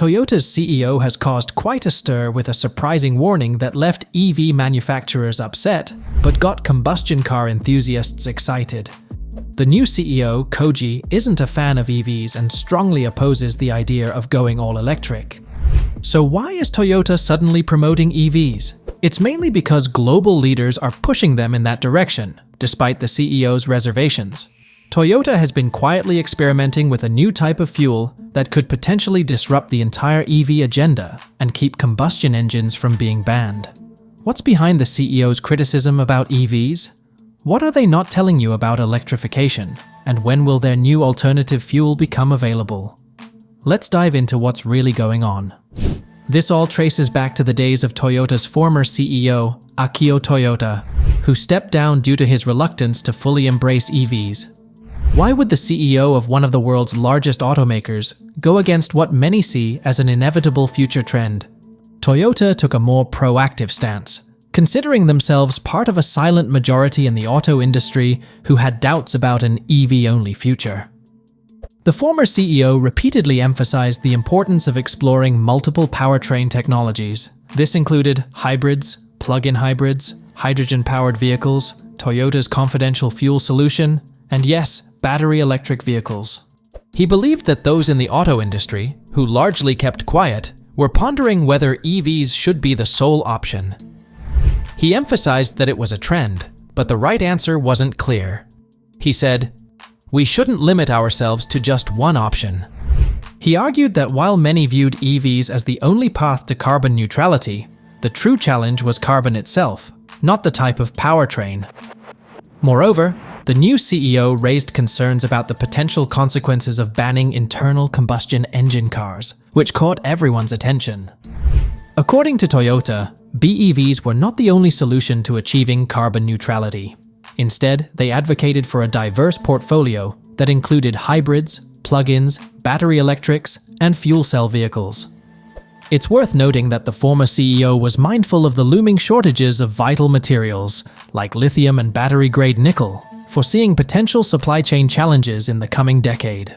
Toyota's CEO has caused quite a stir with a surprising warning that left EV manufacturers upset, but got combustion car enthusiasts excited. The new CEO, Koji, isn't a fan of EVs and strongly opposes the idea of going all electric. So why is Toyota suddenly promoting EVs? It's mainly because global leaders are pushing them in that direction, despite the CEO's reservations. Toyota has been quietly experimenting with a new type of fuel that could potentially disrupt the entire EV agenda and keep combustion engines from being banned. What's behind the CEO's criticism about EVs? What are they not telling you about electrification? And when will their new alternative fuel become available? Let's dive into what's really going on. This all traces back to the days of Toyota's former CEO, Akio Toyota, who stepped down due to his reluctance to fully embrace EVs. Why would the CEO of one of the world's largest automakers go against what many see as an inevitable future trend? Toyota took a more proactive stance, considering themselves part of a silent majority in the auto industry who had doubts about an EV-only future. The former CEO repeatedly emphasized the importance of exploring multiple powertrain technologies. This included hybrids, plug-in hybrids, hydrogen-powered vehicles, Toyota's confidential fuel solution, and yes, battery electric vehicles. He believed that those in the auto industry, who largely kept quiet, were pondering whether EVs should be the sole option. He emphasized that it was a trend, but the right answer wasn't clear. He said, "We shouldn't limit ourselves to just one option." He argued that while many viewed EVs as the only path to carbon neutrality, the true challenge was carbon itself, not the type of powertrain. Moreover, the new CEO raised concerns about the potential consequences of banning internal combustion engine cars, which caught everyone's attention. According to Toyota, BEVs were not the only solution to achieving carbon neutrality. Instead, they advocated for a diverse portfolio that included hybrids, plug-ins, battery electrics, and fuel cell vehicles. It's worth noting that the former CEO was mindful of the looming shortages of vital materials, like lithium and battery-grade nickel, foreseeing potential supply chain challenges in the coming decade.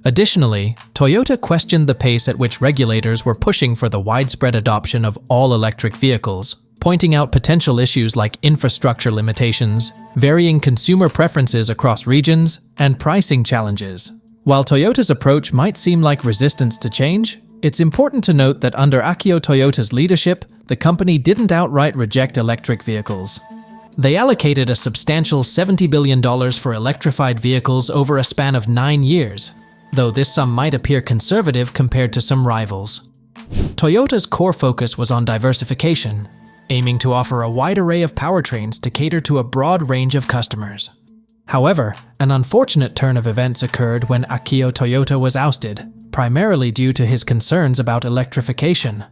Additionally, Toyota questioned the pace at which regulators were pushing for the widespread adoption of all-electric vehicles, pointing out potential issues like infrastructure limitations, varying consumer preferences across regions, and pricing challenges. While Toyota's approach might seem like resistance to change, it's important to note that under Akio Toyota's leadership, the company didn't outright reject electric vehicles. They allocated a substantial $70 billion for electrified vehicles over a span of 9 years, though this sum might appear conservative compared to some rivals. Toyota's core focus was on diversification, aiming to offer a wide array of powertrains to cater to a broad range of customers. However, an unfortunate turn of events occurred when Akio Toyota was ousted, primarily due to his concerns about electrification.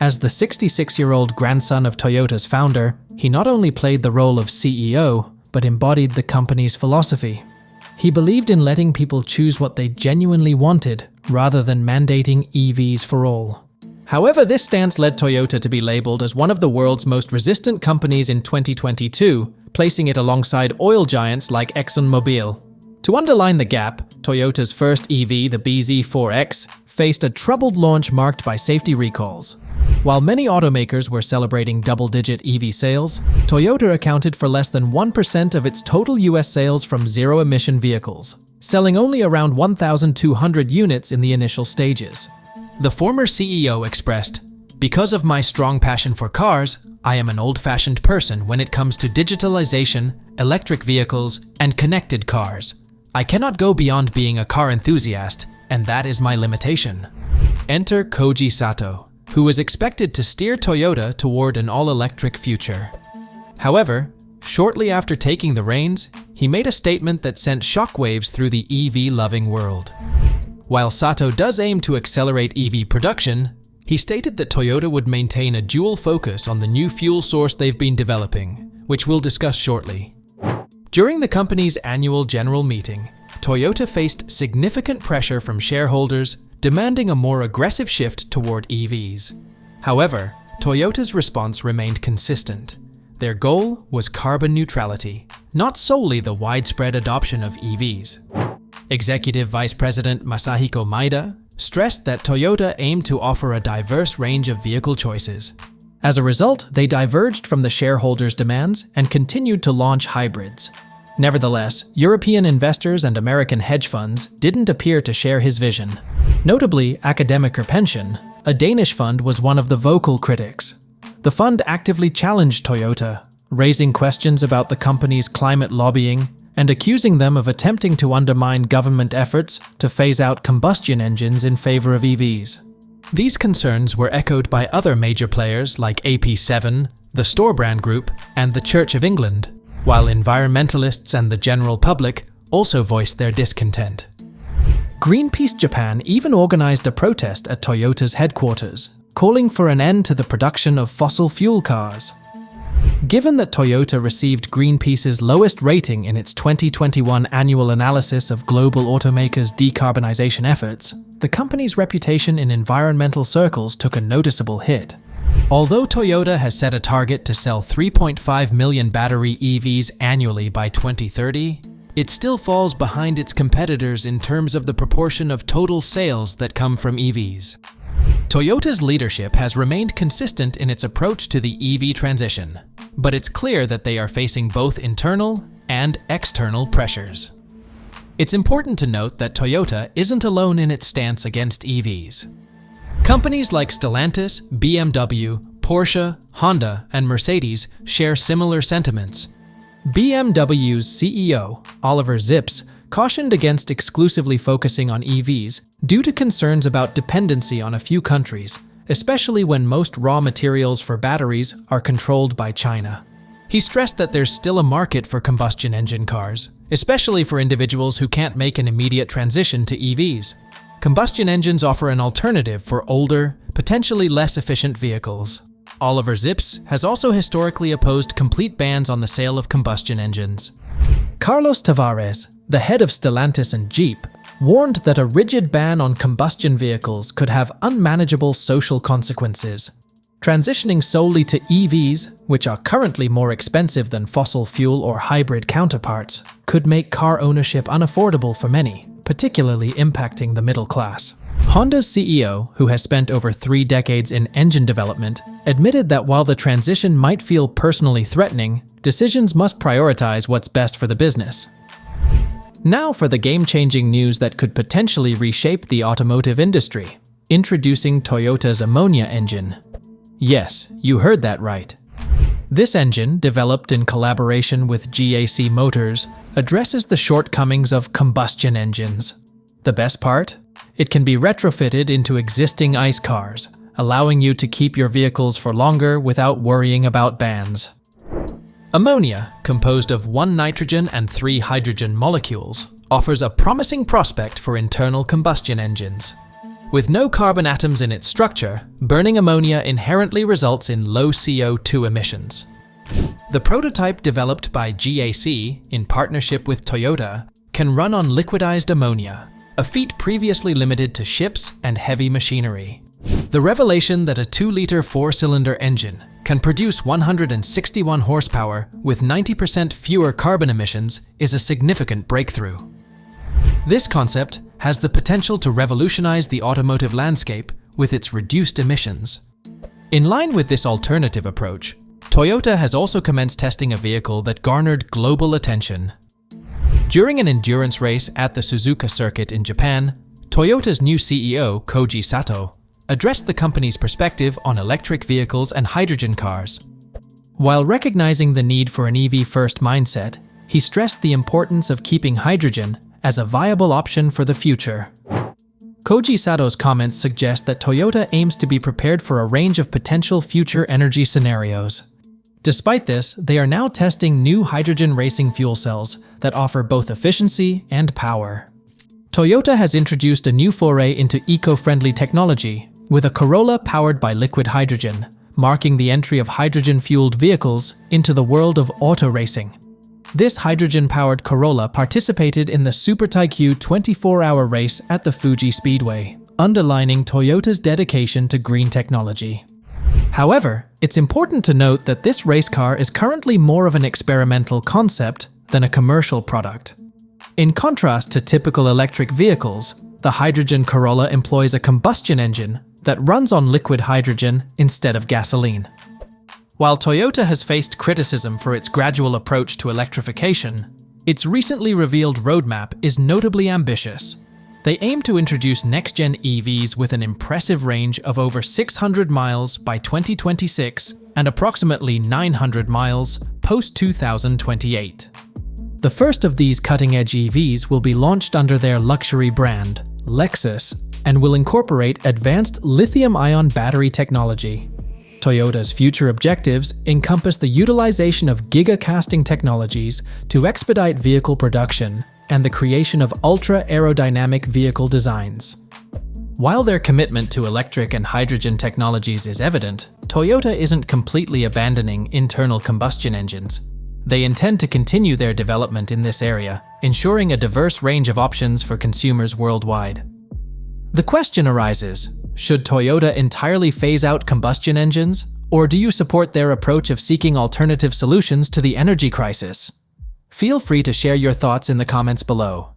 As the 66-year-old grandson of Toyota's founder, he not only played the role of CEO, but embodied the company's philosophy. He believed in letting people choose what they genuinely wanted, rather than mandating EVs for all. However, this stance led Toyota to be labeled as one of the world's most resistant companies in 2022, placing it alongside oil giants like ExxonMobil. To underline the gap, Toyota's first EV, the bZ4X, faced a troubled launch marked by safety recalls. While many automakers were celebrating double-digit EV sales, Toyota accounted for less than 1% of its total US sales from zero-emission vehicles, selling only around 1,200 units in the initial stages. The former CEO expressed, "Because of my strong passion for cars, I am an old-fashioned person when it comes to digitalization, electric vehicles, and connected cars. I cannot go beyond being a car enthusiast, and that is my limitation." Enter Koji Sato, who is expected to steer Toyota toward an all-electric future. However, shortly after taking the reins, he made a statement that sent shockwaves through the EV-loving world. While Sato does aim to accelerate EV production, he stated that Toyota would maintain a dual focus on the new fuel source they've been developing, which we'll discuss shortly. During the company's annual general meeting, Toyota faced significant pressure from shareholders demanding a more aggressive shift toward EVs. However, Toyota's response remained consistent. Their goal was carbon neutrality, not solely the widespread adoption of EVs. Executive Vice President Masahiko Maeda, stressed that Toyota aimed to offer a diverse range of vehicle choices. As a result, they diverged from the shareholders' demands and continued to launch hybrids. Nevertheless, European investors and American hedge funds didn't appear to share his vision. Notably, Academic Pension, a Danish fund, was one of the vocal critics. The fund actively challenged Toyota, raising questions about the company's climate lobbying and accusing them of attempting to undermine government efforts to phase out combustion engines in favor of EVs. These concerns were echoed by other major players like AP7, the Storebrand Group, and the Church of England, while environmentalists and the general public also voiced their discontent. Greenpeace Japan even organized a protest at Toyota's headquarters, calling for an end to the production of fossil fuel cars. Given that Toyota received Greenpeace's lowest rating in its 2021 annual analysis of global automakers' decarbonization efforts, the company's reputation in environmental circles took a noticeable hit. Although Toyota has set a target to sell 3.5 million battery EVs annually by 2030, it still falls behind its competitors in terms of the proportion of total sales that come from EVs. Toyota's leadership has remained consistent in its approach to the EV transition, but it's clear that they are facing both internal and external pressures. It's important to note that Toyota isn't alone in its stance against EVs. Companies like Stellantis, BMW, Porsche, Honda, and Mercedes share similar sentiments. BMW's CEO, Oliver Zipse, cautioned against exclusively focusing on EVs due to concerns about dependency on a few countries, especially when most raw materials for batteries are controlled by China. He stressed that there's still a market for combustion engine cars, especially for individuals who can't make an immediate transition to EVs. Combustion engines offer an alternative for older, potentially less efficient vehicles. Oliver Zipse has also historically opposed complete bans on the sale of combustion engines. Carlos Tavares, the head of Stellantis and Jeep, warned that a rigid ban on combustion vehicles could have unmanageable social consequences. Transitioning solely to EVs, which are currently more expensive than fossil fuel or hybrid counterparts, could make car ownership unaffordable for many, particularly impacting the middle class. Honda's CEO, who has spent over 3 decades in engine development, admitted that while the transition might feel personally threatening, decisions must prioritize what's best for the business. Now for the game-changing news that could potentially reshape the automotive industry. Introducing Toyota's ammonia engine. Yes, you heard that right. This engine, developed in collaboration with GAC Motors, addresses the shortcomings of combustion engines. The best part? It can be retrofitted into existing ICE cars, allowing you to keep your vehicles for longer without worrying about bans. Ammonia, composed of 1 nitrogen and 3 hydrogen molecules, offers a promising prospect for internal combustion engines. With no carbon atoms in its structure, burning ammonia inherently results in low CO2 emissions. The prototype developed by GAC in partnership with Toyota can run on liquidized ammonia, a feat previously limited to ships and heavy machinery. The revelation that a 2-liter 4-cylinder engine can produce 161 horsepower with 90% fewer carbon emissions is a significant breakthrough. This concept has the potential to revolutionize the automotive landscape with its reduced emissions. In line with this alternative approach, Toyota has also commenced testing a vehicle that garnered global attention. During an endurance race at the Suzuka circuit in Japan, Toyota's new CEO, Koji Sato, addressed the company's perspective on electric vehicles and hydrogen cars. While recognizing the need for an EV-first mindset, he stressed the importance of keeping hydrogen as a viable option for the future. Koji Sato's comments suggest that Toyota aims to be prepared for a range of potential future energy scenarios. Despite this, they are now testing new hydrogen racing fuel cells that offer both efficiency and power. Toyota has introduced a new foray into eco-friendly technology, with a Corolla powered by liquid hydrogen, marking the entry of hydrogen-fueled vehicles into the world of auto racing. This hydrogen-powered Corolla participated in the Super Taikyu 24-hour race at the Fuji Speedway, underlining Toyota's dedication to green technology. However, it's important to note that this race car is currently more of an experimental concept than a commercial product. In contrast to typical electric vehicles, The hydrogen Corolla employs a combustion engine that runs on liquid hydrogen instead of gasoline. While Toyota has faced criticism for its gradual approach to electrification, its recently revealed roadmap is notably ambitious. They aim to introduce next-gen EVs with an impressive range of over 600 miles by 2026 and approximately 900 miles post-2028. The first of these cutting-edge EVs will be launched under their luxury brand, Lexus, and will incorporate advanced lithium-ion battery technology. Toyota's future objectives encompass the utilization of gigacasting technologies to expedite vehicle production and the creation of ultra-aerodynamic vehicle designs. While their commitment to electric and hydrogen technologies is evident, Toyota isn't completely abandoning internal combustion engines. They intend to continue their development in this area, ensuring a diverse range of options for consumers worldwide. The question arises, should Toyota entirely phase out combustion engines, or do you support their approach of seeking alternative solutions to the energy crisis? Feel free to share your thoughts in the comments below.